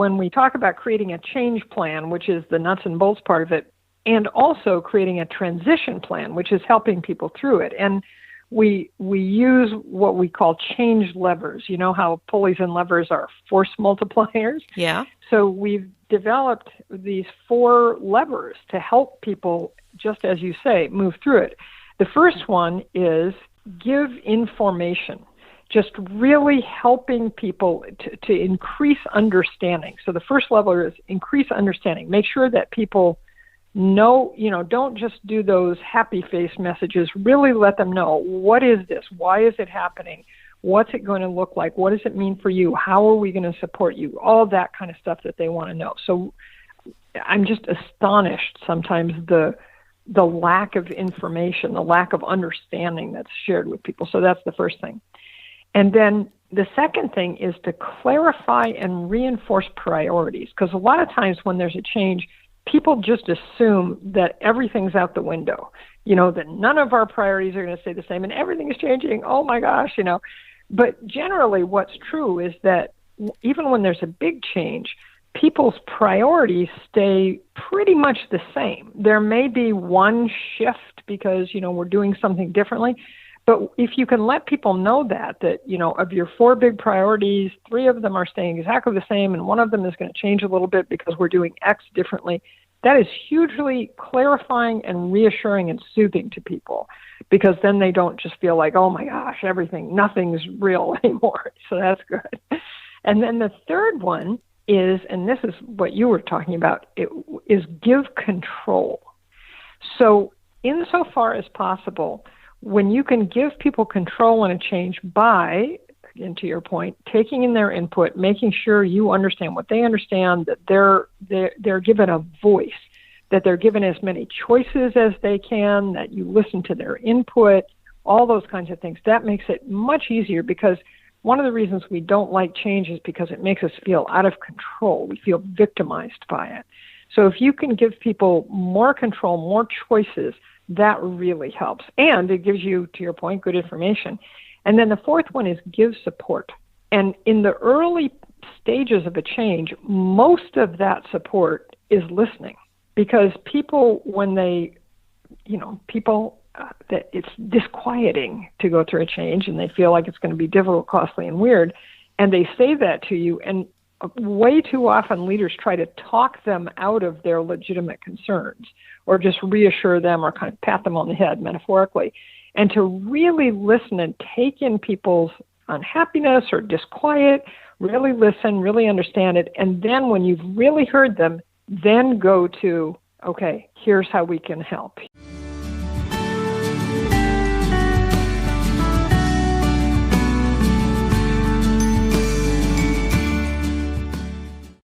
when we talk about creating a change plan, which is the nuts and bolts part of it, and also creating a transition plan, which is helping people through it. And we use what we call change levers. You know how pulleys and levers are force multipliers? Yeah. So we've developed these 4 levers to help people, just as you say, move through it. The first one is give information, just really helping people to increase understanding. So the first level is increase understanding. Make sure that people know, don't just do those happy face messages. Really let them know, what is this? Why is it happening? What's it going to look like? What does it mean for you? How are we going to support you? All that kind of stuff that they want to know. So I'm just astonished sometimes the lack of information, the lack of understanding that's shared with people. So that's the first thing. And then the second thing is to clarify and reinforce priorities, because a lot of times when there's a change, people just assume that everything's out the window, that none of our priorities are going to stay the same and everything is changing. Oh my gosh, But generally what's true is that even when there's a big change, people's priorities stay pretty much the same. There may be one shift because, we're doing something differently. But if you can let people know that, of your 4 big priorities, 3 of them are staying exactly the same, and one of them is going to change a little bit because we're doing X differently, that is hugely clarifying and reassuring and soothing to people, because then they don't just feel like, oh my gosh, nothing's real anymore. So that's good. And then the third one is, and this is what you were talking about, is give control. So insofar as possible, when you can give people control in a change by, again, to your point, taking in their input, making sure you understand what they understand, that they're given a voice, that they're given as many choices as they can, that you listen to their input, all those kinds of things. That makes it much easier, because one of the reasons we don't like change is because it makes us feel out of control. We feel victimized by it. So if you can give people more control, more choices, that really helps. And it gives you, to your point, good information. And then the fourth one is give support. And in the early stages of a change, most of that support is listening, because people, when they, that it's disquieting to go through a change and they feel like it's going to be difficult, costly, and weird. And they say that to you. And way too often leaders try to talk them out of their legitimate concerns, or just reassure them, or kind of pat them on the head metaphorically. And to really listen and take in people's unhappiness or disquiet, really listen, really understand it. And then when you've really heard them, then go to, okay, here's how we can help.